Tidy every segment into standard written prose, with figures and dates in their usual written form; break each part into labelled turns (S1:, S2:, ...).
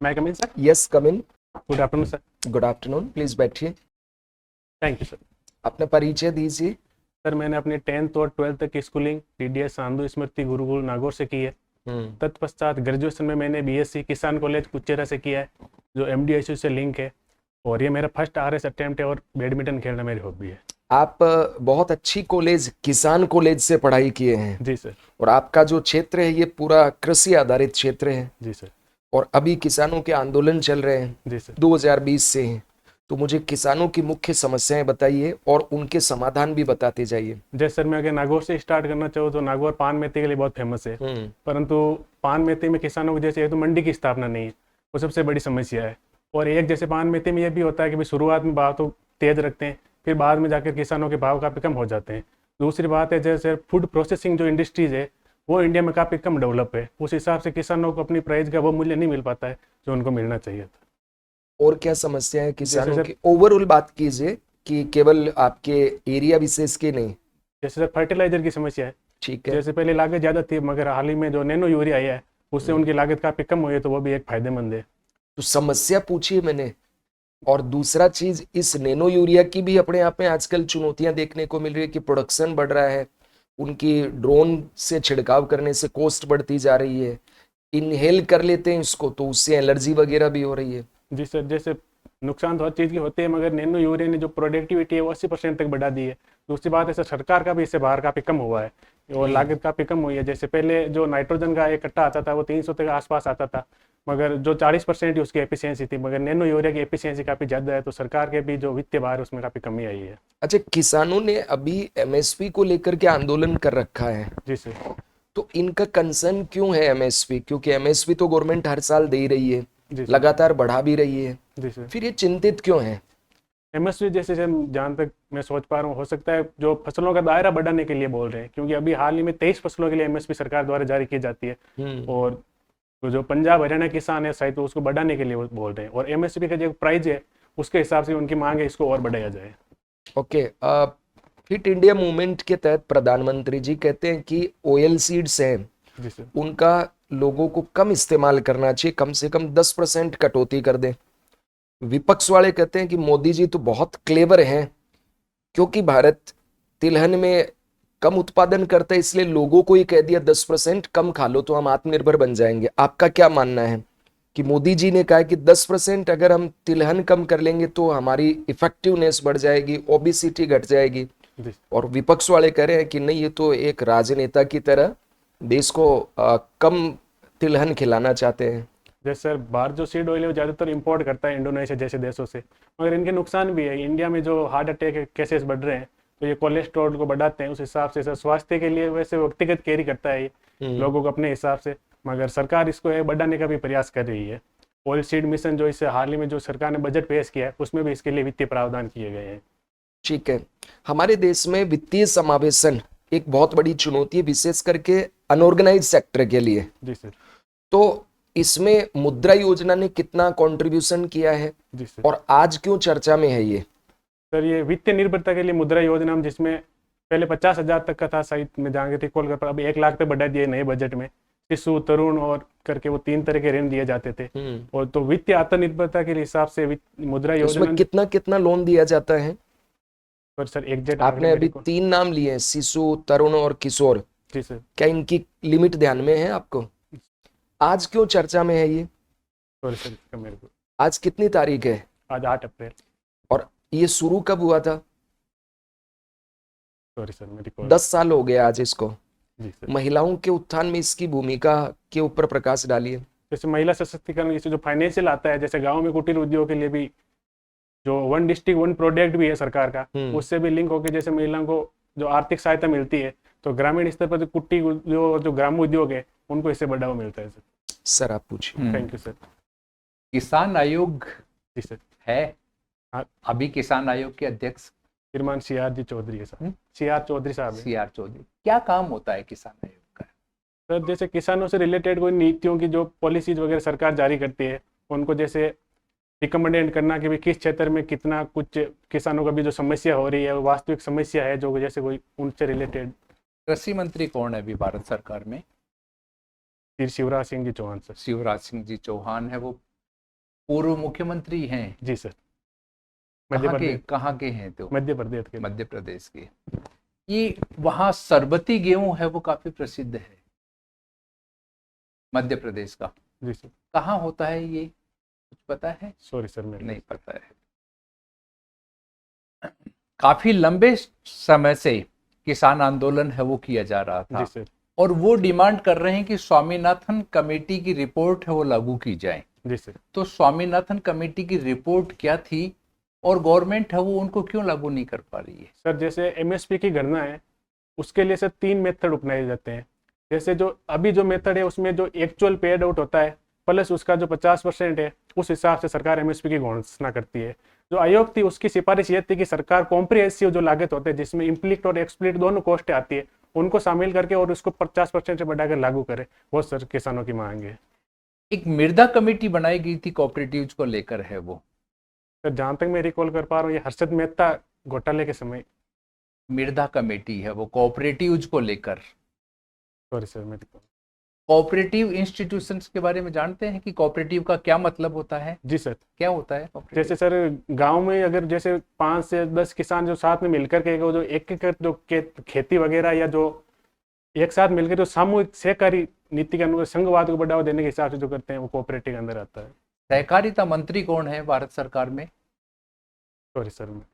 S1: मैं come in sir.
S2: Yes, come in.
S1: Good afternoon sir.
S2: Good afternoon, please बैठिए।
S1: Thank you sir.
S2: अपना परिचय दीजिए।
S1: सर मैंने अपनी 10th और 12th तक की स्कूलिंग डीडीएस सांधु स्मृति गुरुकुल नागौर से की है। तत्पश्चात ग्रेजुएशन में मैंने बीएससी किसान कॉलेज कुचेरा से किया है, जो एमडीएसयू से लिंक है, और ये मेरा फर्स्ट आरएस अटेम्प्ट है, और बैडमिंटन खेलना मेरी हॉबी है।
S2: आप बहुत अच्छी कॉलेज किसान कॉलेज से पढ़ाई किए हैं।
S1: जी सर।
S2: और आपका जो क्षेत्र है ये पूरा कृषि आधारित क्षेत्र है।
S1: जी सर।
S2: और अभी किसानों के आंदोलन चल रहे हैं।
S1: जी सर।
S2: 2020 से हैं। तो मुझे किसानों की मुख्य समस्याएं बताइए और उनके समाधान भी बताते जाइए।
S1: जैसे सर मैं अगर नागौर से स्टार्ट करना चाहूँ तो नागौर पान मेथी के लिए बहुत फेमस है, परंतु पान मेथी में किसानों को जैसे एक तो मंडी की स्थापना नहीं है, वो सबसे बड़ी समस्या है। और एक जैसे पान मेथी में ये भी होता है कि भाई शुरुआत में भाव तो तेज रखते हैं, फिर बाद में जाकर किसानों के भाव काफ़ी कम हो जाते हैं। दूसरी बात है जैसे फूड प्रोसेसिंग जो इंडस्ट्रीज है वो इंडिया में काफ़ी कम डेवलप है, उस हिसाब से किसानों को अपनी प्राइस का वो मूल्य नहीं मिल पाता है जो उनको मिलना चाहिए था।
S2: और क्या समस्या है किसानों की, ओवरऑल बात कीजिए कि केवल आपके एरिया विशेष के नहीं।
S1: जैसे सर फर्टिलाइजर की समस्या है।
S2: ठीक है।
S1: जैसे पहले लागत ज़्यादा थी, मगर हाल ही में जो नैनो यूरिया आया है उससे उनकी लागत काफ़ी कम हुई है, तो वो भी एक फायदेमंद है।
S2: तो समस्या पूछिए मैंने। और दूसरा चीज, इस नैनो यूरिया की भी अपने आप में आजकल चुनौतियां देखने को मिल रही है कि प्रोडक्शन बढ़ रहा है, उनकी ड्रोन से छिड़काव करने से कॉस्ट बढ़ती जा रही है, इनहेल कर लेते हैं इसको तो उससे एलर्जी वगैरह भी हो रही है।
S1: जी सर। जैसे नुकसान तो हर चीज़ की होते हैं, मगर नैनो यूरिया ने जो प्रोडक्टिविटी है वो 80% तक बढ़ा दी है। दूसरी बात है सर, सरकार का भी इससे बाहर काफ़ी कम हुआ है और लागत काफ़ी कम हुई है। जैसे पहले जो नाइट्रोजन का एक कट्टा आता था वो 300 तक आसपास आता था, मगर जो 40% ही उसकी एफिशिएंसी थी, मगर नैनो यूरिया की एफिशिएंसी काफ़ी ज़्यादा है, तो सरकार के भी जो वित्तीय बाहर उसमें काफ़ी कमी आई है।
S2: अच्छा, किसानों ने अभी एमएसपी को लेकर के आंदोलन कर रखा है।
S1: जी सर।
S2: तो इनका कंसर्न क्यों है एमएसपी? क्योंकि एमएसपी तो गवर्नमेंट हर साल दे ही रही है,
S1: जी सर।
S2: लगातार बढ़ा भी रही है।
S1: जी सर।
S2: फिर ये चिंतित क्यों है?
S1: एमएसपी जैसे जहाँ तक मैं सोच पा रहा हूँ, हो सकता है जो फसलों का दायरा बढ़ाने के लिए बोल रहे हैं, क्योंकि अभी हाल ही में 23 फसलों के लिए एमएसपी सरकार द्वारा जारी की जाती है, और तो जो पंजाब हरियाणा किसान है शायद तो उसको बढ़ाने के लिए वो बोल रहे हैं, और एमएसपी का जो प्राइस है उसके हिसाब से उनकी मांग है इसको और बढ़ाया जाए।
S2: ओके। फिट इंडिया मूवमेंट के तहत प्रधानमंत्री जी कहते हैं कि ऑयल सीड्स हैं
S1: जी सर।
S2: उनका लोगों को कम इस्तेमाल करना चाहिए, कम से कम 10% कटौती कर दें। विपक्ष वाले कहते हैं कि मोदी जी तो बहुत क्लेवर हैं, क्योंकि भारत तिलहन में कम उत्पादन करता है इसलिए लोगों को ही कह दिया 10% कम खा लो तो हम आत्मनिर्भर बन जाएंगे। आपका क्या मानना है कि मोदी जी ने कहा कि 10% अगर हम तिलहन कम कर लेंगे तो हमारी इफेक्टिवनेस बढ़ जाएगी, ओबेसिटी घट जाएगी, और विपक्ष वाले कह रहे हैं कि नहीं, ये तो एक राजनेता की तरह देश को कम तिलहन खिलाना चाहते हैं।
S1: जैसे सर बाहर जो सीड ऑयल है वो ज़्यादातर इंपोर्ट करता है इंडोनेशिया जैसे देशों से, मगर इनके नुकसान भी है। इंडिया में जो हार्ट अटैक के केसेस बढ़ रहे हैं तो ये कोलेस्ट्रॉल को बढ़ाते हैं, उस हिसाब से सर स्वास्थ्य के लिए वैसे व्यक्तिगत कैरी करता है ये लोगों को अपने हिसाब से, मगर सरकार इसको बढ़ाने का भी प्रयास कर रही है। ऑयल सीड मिशन जो इससे हाल ही में जो सरकार ने बजट पेश किया है उसमें भी इसके लिए वित्तीय प्रावधान किए गए हैं।
S2: ठीक है। हमारे देश में वित्तीय समावेशन एक बहुत बड़ी चुनौती है, विशेष करके अनऑर्गेनाइज सेक्टर के लिए।
S1: जी सर।
S2: तो इसमें मुद्रा योजना ने कितना कंट्रीब्यूशन किया है?
S1: जी सर।
S2: और आज क्यों चर्चा में है ये?
S1: सर ये वित्तीय निर्भरता के लिए मुद्रा योजना जिसमें पहले 50,000 तक का था साइट में जहाँ के कॉल कर, अब 1 लाख तक बढ़ा दिए नए बजट में। शिशु, तरुण और करके वो 3 तरह के ऋण दिए जाते थे, और तो वित्तीय आत्मनिर्भरता के हिसाब से मुद्रा योजना
S2: उसमें कितना कितना लोन दिया जाता है?
S1: पर सर एग्जैक्ट
S2: आपने अभी 3 नाम लिए हैं, शिशु, तरुण और किशोर।
S1: जी सर।
S2: क्या इनकी लिमिट ध्यान में है आपको? आज क्यों चर्चा में है ये?
S1: सॉरी सर, इसका मेरे को
S2: आज कितनी तारीख है?
S1: आज 8 अप्रैल।
S2: और ये शुरू कब हुआ था?
S1: सॉरी सर, मेरी को
S2: 10 साल हो गए आज इसको।
S1: जी सर।
S2: महिलाओं के उत्थान में इसकी भूमिका के ऊपर प्रकाश डालिए।
S1: जैसे महिला सशक्तिकरण, जैसे जो फाइनेंशियल आता है, जैसे गाँव में कुटीर उद्योग के लिए भी जो 1 डिस्ट्रिक्ट 1 प्रोडक्ट भी है सरकार का, उससे भी लिंक होकर जैसे महिलाओं को जो आर्थिक सहायता मिलती है, तो ग्रामीण स्तर पर जो कुटीर उद्योग, जो ग्राम उद्योग है, उनको इससे बढ़ावा मिलता है सर।
S2: सर आप पूछिए।
S1: Thank you sir.
S3: किसान आयोग
S1: जी सर।
S3: है,
S1: हाँ।
S3: अभी किसान आयोग के अध्यक्ष
S1: श्रीमान CR जी चौधरी है सर। CR चौधरी साहब है।
S3: CR चौधरी। क्या काम होता है किसान आयोग का?
S1: सर जैसे किसानों से रिलेटेड कोई नीतियों की जो पॉलिसीज वगैरह सरकार जारी करती है, उनको जैसे रिकमेंडेड करना कि भाई किस क्षेत्र में कितना कुछ किसानों का भी जो समस्या हो रही है, वास्तविक समस्या है जो जैसे कोई उनसे रिलेटेड।
S3: कृषि मंत्री कौन है अभी भारत सरकार में?
S1: श्री शिवराज सिंह जी चौहान सर।
S3: शिवराज सिंह जी चौहान है, वो पूर्व मुख्यमंत्री हैं।
S1: जी सर। मध्य प्रदेश,
S3: कहाँ के हैं? तो
S1: मध्य प्रदेश के।
S3: मध्य प्रदेश के। ये वहाँ सरबती गेहूं है वो काफी प्रसिद्ध है मध्य प्रदेश का।
S1: जी सर।
S3: कहाँ होता है ये, कुछ पता है?
S1: सॉरी सर, मेरे
S3: नहीं पता है। काफी लंबे समय से किसान आंदोलन है वो किया जा रहा था।
S1: जी सर।
S3: और वो डिमांड कर रहे हैं कि स्वामीनाथन कमेटी की रिपोर्ट है वो लागू की जाए।
S1: जी सर।
S3: तो स्वामीनाथन कमेटी की रिपोर्ट क्या थी और गवर्नमेंट है वो उनको क्यों लागू नहीं कर पा रही है?
S1: सर जैसे एमएसपी की गणना है उसके लिए सर 3 मेथड अपनाए जाते हैं। जैसे जो अभी जो मेथड है उसमें जो एक्चुअल पेड आउट होता है प्लस उसका जो 50% है, उस हिसाब से सरकार एमएसपी की घोषणा करती है। जो आयोग थी उसकी सिफारिश ये थी कि सरकार कॉम्प्रिहेंसिव जो लागत होते हैं जिसमें इम्प्लिक्ट और एक्सप्लिट दोनों कॉस्ट आती है उनको शामिल करके और उसको 50% से बढ़ाकर लागू करे। वो सर किसानों की मांग है।
S3: एक मृदा कमेटी बनाई गई थी कोऑपरेटिव्स को लेकर है वो।
S1: सर जहाँ तक मैं रिकॉल कर पा रहा हूँ ये हर्षद मेहता घोटाले के समय।
S3: मृदा कमेटी है वो कोऑपरेटिव्स को लेकर।
S1: सॉरी सर, मैं
S3: कोऑपरेटिव इंस्टीट्यूशंस के बारे में जानते हैं कि कोऑपरेटिव का क्या मतलब होता है?
S1: जी सर।
S3: क्या होता है कोऑपरेटिव?
S1: जैसे सर गांव में अगर जैसे 5 से 10 किसान जो साथ में मिलकर के वो जो एक जो खेती वगैरह या जो एक साथ मिलकर जो सामूहिक सहकारी नीति के अनुसार संघवाद को बढ़ावा देने के हिसाब से जो करते हैं वो कोऑपरेटिव के अंदर आता है।
S3: सहकारिता मंत्री कौन है भारत सरकार में?
S1: सॉरी सर, मैं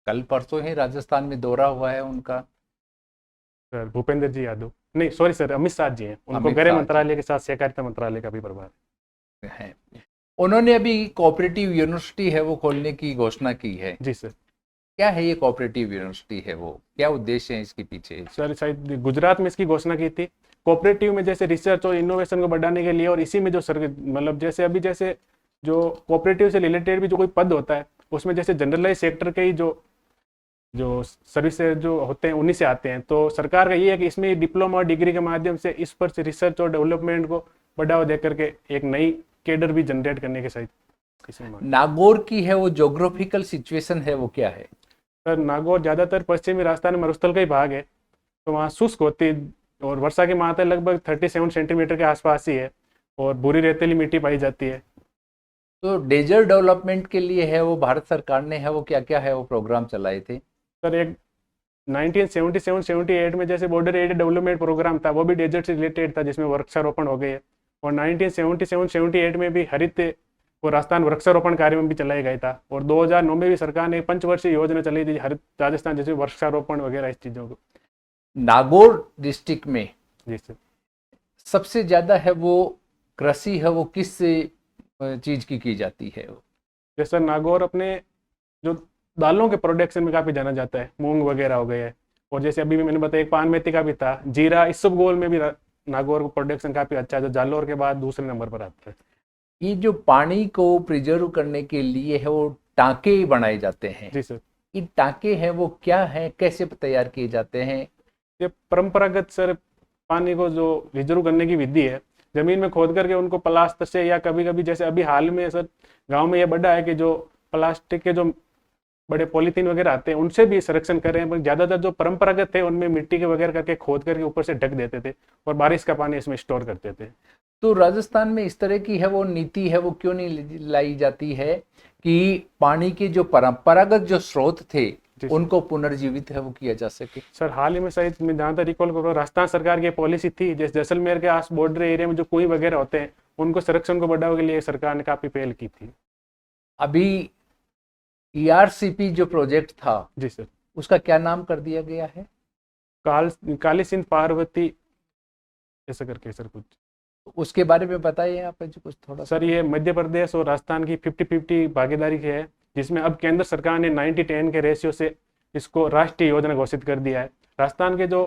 S3: कल परसों ही राजस्थान में दौरा हुआ है उनका।
S1: सर भूपेंद्र जी यादव, नहीं सॉरी सर, अमित शाह जी हैं। उनको
S3: अमित
S1: गृह
S3: शाह
S1: मंत्रालय के साथ सहकारिता मंत्रालय का भी प्रभार
S3: है। उन्होंने अभी कोऑपरेटिव यूनिवर्सिटी है वो खोलने की घोषणा की है।
S1: जी सर।
S3: क्या है ये कोऑपरेटिव यूनिवर्सिटी है वो, क्या उद्देश्य है इसके पीछे?
S1: सर शायद गुजरात में इसकी घोषणा की थी। कोऑपरेटिव में जैसे रिसर्च और इनोवेशन को बढ़ाने के लिए और इसी में जो सर मतलब जैसे अभी जैसे जो कोऑपरेटिव से रिलेटेड भी जो कोई पद होता है उसमें जैसे जनरलाइज सेक्टर के ही जो सर्विसेज जो होते हैं उन्हीं से आते हैं। तो सरकार का ये है कि इसमें डिप्लोमा और डिग्री के माध्यम से इस पर से रिसर्च और डेवलपमेंट को बढ़ावा दे करके एक नई कैडर भी जनरेट करने के साथ।
S3: नागौर की है वो जोग्राफिकल सिचुएशन है वो क्या है?
S1: सर नागौर ज़्यादातर पश्चिमी राजस्थान मरुस्थल का ही भाग है, तो वहाँ शुष्क होती है और वर्षा की मात्रा लगभग 37 सेंटीमीटर के आसपास ही है और भूरी रेतीली मिट्टी पाई जाती है।
S3: तो डेजर्ट डेवलपमेंट के लिए है वो भारत सरकार ने है वो क्या क्या है वो प्रोग्राम चलाए थे?
S1: सर एक 1977-78 में जैसे बॉर्डर एरिया डेवलपमेंट प्रोग्राम था वो भी डेजर्ट से रिलेटेड था जिसमें वृक्षारोपण हो गए। और 1977-78 में भी हरित और राजस्थान वृक्षारोपण कार्य में भी चलाया गया था। और 2009 में भी सरकार ने पंचवर्षीय योजना चलाई थी हरित राजस्थान जैसे वृक्षारोपण वगैरह इस चीज़ों को।
S3: नागौर डिस्ट्रिक्ट में
S1: जी सर
S3: सबसे ज्यादा है वो कृषि है वो किस चीज की जाती है वो?
S1: जैसे सर नागौर अपने जो दालों के प्रोडक्शन में काफ़ी जाना जाता है, मूंग वगैरह हो गए है। और जैसे अभी भी मैंने बताया एक पान मेथी का भी था, जीरा, इस सब गोल में भी नागौर का प्रोडक्शन काफ़ी अच्छा है जो जालोर के बाद दूसरे नंबर पर आता है।
S3: ये जो पानी को प्रिजर्व करने के लिए है वो टांके बनाए जाते हैं।
S1: जी सर।
S3: ये टांके हैं वो क्या है, कैसे तैयार किए जाते हैं?
S1: ये परंपरागत सर पानी को जो रिजर्व करने की विधि है, जमीन में खोद करके उनको प्लास्टर से या कभी कभी जैसे अभी हाल में सर गांव में ये बढ़ा है कि जो प्लास्टिक के जो बड़े पॉलीथीन वगैरह आते हैं उनसे भी संरक्षण कर रहे हैं। पर ज्यादातर जो परंपरागत थे उनमें मिट्टी के वगैरह करके खोद करके ऊपर से ढक देते थे और बारिश का पानी इसमें स्टोर करते थे।
S3: तो राजस्थान में इस तरह की है वो नीति है वो क्यों नहीं लाई जाती है कि पानी के जो परंपरागत जो स्रोत थे उनको पुनर्जीवित है वो किया जा सके?
S1: सर हाल ही में शायद मैं जहाँ तक रिकॉल कर रहा हूँ राजस्थान सरकार की पॉलिसी थी जैसे जैसलमेर के आस बॉर्डर एरिया में जो कुएं वगैरह होते हैं उनको संरक्षण को बढ़ाने के लिए सरकार ने काफी पहल की थी।
S3: अभी ERCP जो प्रोजेक्ट था
S1: जी सर
S3: उसका क्या नाम कर दिया गया है?
S1: काली सिंध पार्वती ऐसा करके सर कुछ।
S3: उसके बारे में बताइए आप कुछ थोड़ा।
S1: सर ये मध्य प्रदेश और राजस्थान की 50-50 भागीदारी की है जिसमें अब केंद्र सरकार ने 90-10 के रेशियो से इसको राष्ट्रीय योजना घोषित कर दिया है। राजस्थान के जो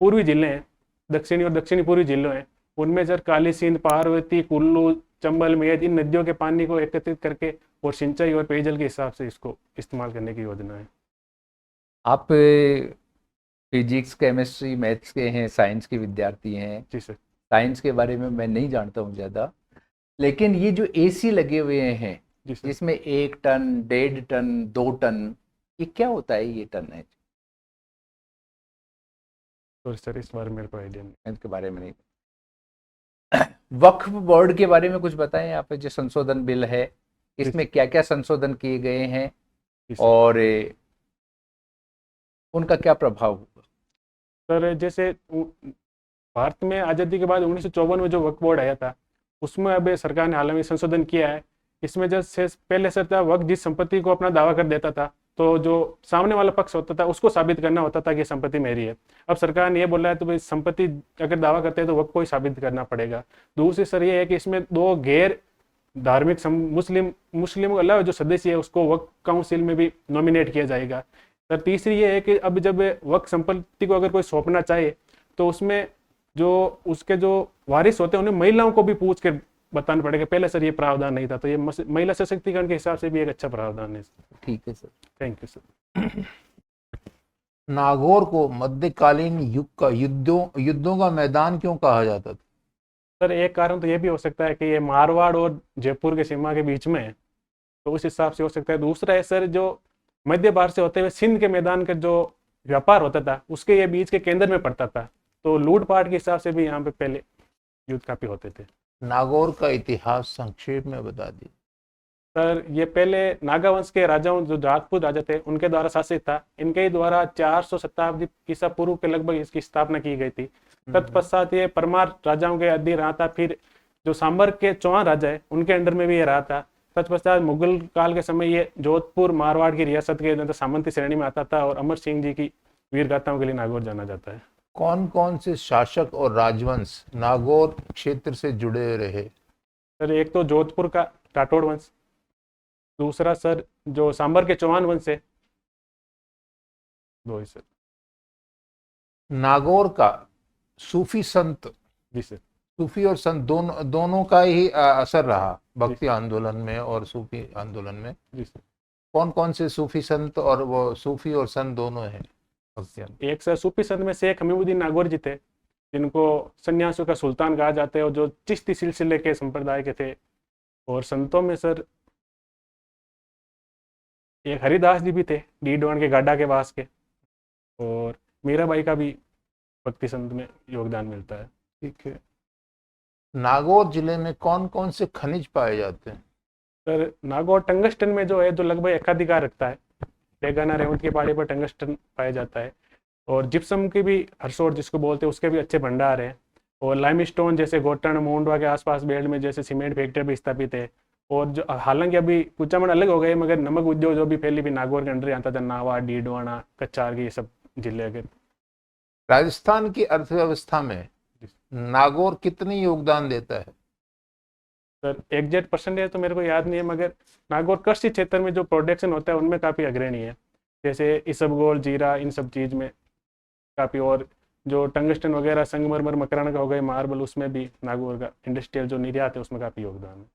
S1: पूर्वी जिले हैं, दक्षिणी और दक्षिणी पूर्वी जिलों हैं, उनमें सर काली सिंध, पार्वती, कुल्लू, चंबल, मेज इन नदियों के पानी को एकत्रित करके और सिंचाई और पेयजल के हिसाब से इसको इस्तेमाल करने की योजना है।
S3: आप फिजिक्स, केमिस्ट्री, मैथ्स के हैं, साइंस के विद्यार्थी हैं।
S1: जी सर।
S3: साइंस के बारे में मैं नहीं जानता हूँ ज़्यादा, लेकिन ये जो AC लगे हुए हैं जिसमें 1 टन, 1.5 टन, 2 टन, ये क्या होता है? ये टन है
S1: तो सर इस बारे में मेरे को आइडिया नहीं,
S3: इसके बारे में नहीं। वक्फ बोर्ड के बारे में कुछ बताएं। यहाँ पे जो संशोधन बिल है, इसमें क्या क्या संशोधन किए गए हैं और उनका क्या प्रभाव होगा?
S1: सर जैसे भारत में आज़ादी के बाद 1954 में जो वक्फ बोर्ड आया था, उसमें अब सरकार ने हाल में संशोधन किया है। इसमें जैसे पहले सर था, वक्त जिस संपत्ति को अपना दावा कर देता था तो जो सामने वाला पक्ष होता था उसको साबित करना होता था कि संपत्ति मेरी है। अब सरकार ने ये बोला है तो भाई संपत्ति अगर दावा करते हैं तो वक्त को ही साबित करना पड़ेगा। दूसरी सर ये है कि इसमें दो गैर धार्मिक मुस्लिम के अलावा जो सदस्य है उसको वक्फ काउंसिल में भी नॉमिनेट किया जाएगा। सर तीसरी ये है कि अब जब वक्फ संपत्ति को अगर कोई सौंपना चाहे तो उसमें जो उसके जो वारिस होते हैं उन्हें महिलाओं को भी पूछ के बताना पड़ेगा। पहले सर ये प्रावधान नहीं था, तो ये महिला सशक्तिकरण के हिसाब से भी एक अच्छा प्रावधान है।
S3: ठीक है sir,
S1: thank you sir.
S4: Nagaur को मध्यकालीन युग का युद्धों का मैदान क्यों कहा जाता था?
S1: सर एक कारण तो ये भी हो सकता है कि ये मारवाड़ और जयपुर के सीमा के बीच में है, तो उस हिसाब से हो सकता है। दूसरा है सर, जो मध्य भारत से होते हुए सिंध के मैदान का जो व्यापार होता था उसके ये बीच के केंद्र में पड़ता था, तो लूटपाट के हिसाब से भी यहाँ पे पहले युद्ध काफी होते थे।
S4: नागौर का इतिहास संक्षेप में बता दी।
S1: सर ये पहले नागा वंश के राजाओं, जो राजपूत राजा थे, उनके द्वारा शासित था। इनके ही द्वारा 400 शताब्दी ईसा पूर्व के लगभग इसकी स्थापना की गई थी। तत्पश्चात ये परमार राजाओं के अधीन रहा था। फिर जो सांबर के चौहान राजा है उनके अंडर में भी ये रहा था। तत्पश्चात मुगल काल के समय ये जोधपुर मारवाड़ की रियासत के सामंती श्रेणी में आता था और अमर सिंह जी की वीर गाथाओं के लिए नागौर जाना जाता है।
S4: कौन कौन से शासक और राजवंश नागौर क्षेत्र से जुड़े रहे?
S1: सर एक तो जोधपुर का राठौड़ वंश, दूसरा सर जो सांबर के चौहान वंश है, दो ही सर।
S4: नागौर का सूफी संत,
S1: जी सर।
S4: सूफी और संत दोनों का ही असर रहा भक्ति आंदोलन में और सूफी आंदोलन में।
S1: जी सर।
S4: कौन कौन से सूफी संत और वो सूफी और संत दोनों हैं भक्ति आंदोलन?
S1: एक सर सूफी संत में शेख हमीमुद्दीन नागौर जी थे, जिनको सन्यासियों का सुल्तान कहा जाता है और जो चिश्ती सिलसिले के संप्रदाय के थे। और संतों में सर एक हरिदास जी भी थे, डीडवान के गाडा के वास के, और मीराबाई का भी भक्ति संत में योगदान मिलता है।
S4: ठीक है। नागौर जिले में कौन कौन से खनिज पाए जाते हैं?
S1: सर नागौर टंगस्टन में जो है, जो लगभग एकाधिकार रखता है। डेगाना रेवंत की पहाड़ी पर टंगस्टन पाया जाता है, और जिप्सम की भी हरसोर जिसको बोलते हैं उसके भी अच्छे भंडार हैं। और लाइमस्टोन जैसे गोटन मोंडवा के आसपास बेल्ट में जैसे सीमेंट फैक्ट्री भी स्थापित है। और जो हालांकि अभी कुचामन अलग हो गए, मगर नमक उद्योग जो भी पहले भी नागौर के अंडर आता था, नावा, डीडवाना, कच्चार, ये सब जिले के।
S4: राजस्थान की अर्थव्यवस्था में नागौर कितनी योगदान देता है?
S1: सर एग्जैक्ट परसेंटेज तो मेरे को याद नहीं है, मगर नागौर कृषि क्षेत्र में जो प्रोडक्शन होता है उनमें काफ़ी अग्रणी है। जैसे इसबगोल, जीरा, इन सब चीज़ में काफ़ी। और जो टंगस्टन वगैरह, संगमरमर, मकराना का हो गए, मार्बल, उसमें भी नागौर का इंडस्ट्रियल जो निर्यात है उसमें काफ़ी योगदान है।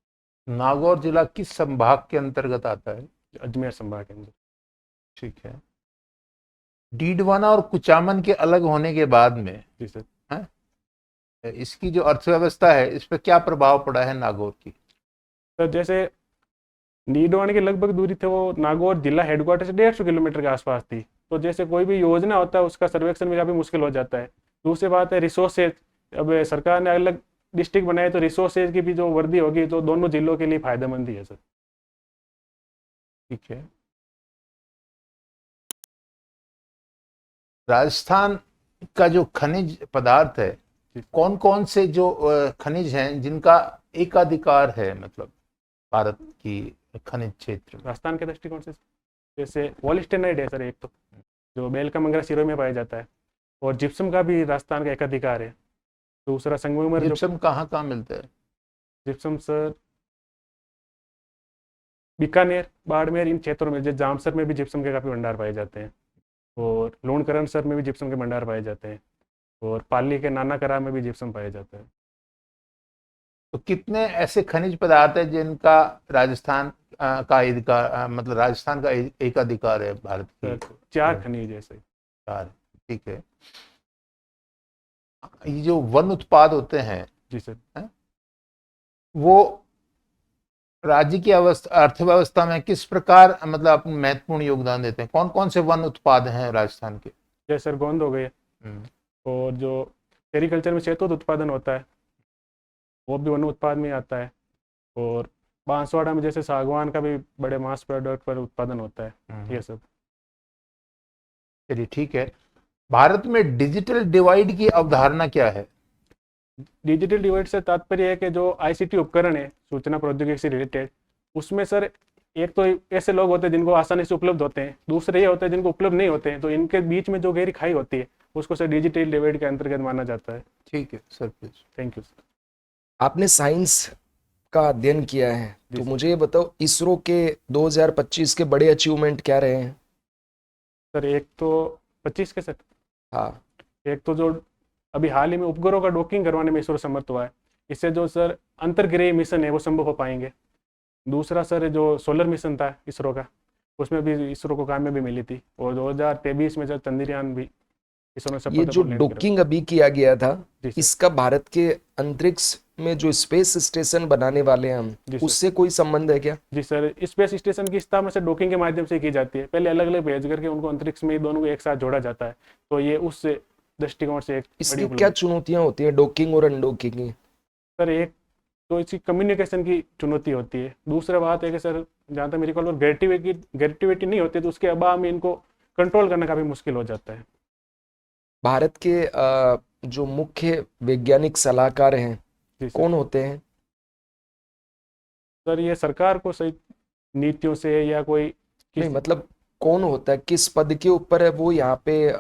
S4: नागौर जिला किस संभाग के अंतर्गत आता है?
S1: अजमेर संभाग के अंदर।
S4: ठीक है। डीडवाना और कुचामन के अलग होने के बाद में
S1: जी सर।
S4: इसकी जो अर्थव्यवस्था है इस पर क्या प्रभाव पड़ा है नागौर की?
S1: सर जैसे डीडवाना की लगभग दूरी थे वो नागौर जिला हेडक्वार्टर से 150 किलोमीटर के आसपास थी। तो जैसे कोई भी योजना होता है उसका सर्वेक्षण भी काफ़ी मुश्किल हो जाता है। दूसरी बात है रिसोर्सेज, अब सरकार ने अलग डिस्ट्रिक्ट बनाए तो रिसोर्सेज की भी जो वृद्धि होगी तो दोनों जिलों के लिए फायदेमंद ही है सर।
S4: ठीक है। राजस्थान का जो खनिज पदार्थ है, कौन कौन से जो खनिज हैं जिनका एकाधिकार है, मतलब भारत की खनिज क्षेत्र?
S1: राजस्थान के दृष्टिकोण से जैसे वॉलिस्टेनाइट है सर एक, तो जो बेल का मंगरा सिरों में पाया जाता है। और जिप्सम का भी राजस्थान का एकाधिकार है। दूसरा संगमरमर।
S4: जिप्सम कहाँ मिलता है?
S1: जिप्सम सर बीकानेर, बाड़मेर, इन क्षेत्रों में, जैसे जामसर में भी जिप्सम के काफ़ी भंडार पाए जाते हैं। और लूणकरणसर में भी जिप्सम के भंडार पाए जाते हैं। और पाली के नानाकरा में भी जिप्सम पाया जाता है।
S4: तो कितने ऐसे खनिज पदार्थ है जिनका राजस्थान का अधिकार, मतलब राजस्थान का एकाधिकार है भारत की?
S1: 4 खनिज है सर।
S4: 4। ठीक है। ये जो वन उत्पाद होते हैं,
S1: जी सर,
S4: वो राज्य की अर्थव्यवस्था में किस प्रकार, मतलब अपनी महत्वपूर्ण योगदान देते हैं? कौन कौन से वन उत्पाद हैं राजस्थान के?
S1: जैसे सर गोंद हो गए, और जो सेरिकल्चर में शहतूत उत्पादन होता है, वो भी वन उत्पाद में आता है। और बांसवाड़ा में जैसे सागवान का भी बड़े मास प्रोडक्ट पर उत्पादन होता है, ये सब।
S4: चलिए ठीक है। भारत में डिजिटल डिवाइड की अवधारणा क्या है?
S1: डिजिटल डिवाइड से तात्पर्य है कि जो आईसीटी उपकरण है, सूचना प्रौद्योगिकी से रिलेटेड, उसमें सर एक तो ऐसे लोग होते हैं जिनको आसानी से उपलब्ध होते हैं, दूसरे ये होते हैं जिनको उपलब्ध नहीं होते हैं, तो इनके बीच में जो गहरी खाई होती है उसको सर डिजिटल डिवाइड के अंतर्गत माना जाता है।
S4: ठीक है sir, please.
S1: Thank you sir.
S2: आपने साइंस का अध्ययन किया है,
S1: जी
S2: तो
S1: सर।
S2: मुझे ये बताओ इसरो के 2025 के बड़े अचीवमेंट क्या रहे हैं?
S1: सर एक तो 25 के सर,
S2: हाँ,
S1: एक तो जो अभी हाल ही में उपग्रहों का डॉकिंग करवाने में इसरो समर्थ हुआ है, इससे जो सर अंतर्ग्रह मिशन है वो संभव हो पाएंगे। दूसरा सर जो सोलर मिशन था इसरो का, उसमें भी इसरो को कामयाबी मिली थी। और 2023 में सर चंद्रयान भी इसरो ने
S2: ये
S1: सफलतापूर्वक
S2: जो
S1: लैंड करा।
S2: डॉकिंग अभी किया गया था,
S1: जी सर।
S2: इसका भारत के अंतरिक्ष में जो स्पेस स्टेशन बनाने वाले हैं हम,
S1: जी सर।
S2: उससे कोई संबंध है क्या?
S1: जी सर, स्पेस स्टेशन की स्थापना से डॉकिंग के माध्यम से की जाती है। पहले अलग अलग भेज करके उनको अंतरिक्ष में दोनों को एक साथ जोड़ा जाता है, तो ये उस दृष्टिकोण से एक बड़ी
S2: इसकी
S1: उपलब्धि
S2: क्या
S1: है।
S2: चुनौतियां होती हैं डॉकिंग और अनडॉकिंग की?
S1: सर एक तो इसकी कम्युनिकेशन की चुनौती होती है। दूसरा बात है कि सर जहाँ तक मेरी कॉल ग्रेविटी नहीं होती, तो उसके अभाव में इनको कंट्रोल करना काफ़ी मुश्किल हो जाता है।
S2: भारत के जो मुख्य वैज्ञानिक सलाहकार हैं,
S1: जी सर।
S2: कौन होते हैं?
S1: सर ये सरकार को सही नीतियों से या कोई
S2: नहीं, मतलब कौन होता है, किस पद के ऊपर है वो यहाँ पे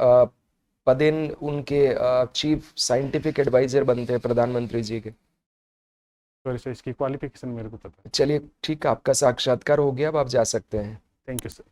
S2: पदेन उनके चीफ साइंटिफिक एडवाइजर बनते हैं प्रधानमंत्री जी के?
S1: सर इसकी क्वालिफिकेशन मेरे को पता है।
S2: चलिए ठीक है, आपका साक्षात्कार हो गया, अब आप जा सकते हैं।
S1: Thank you sir.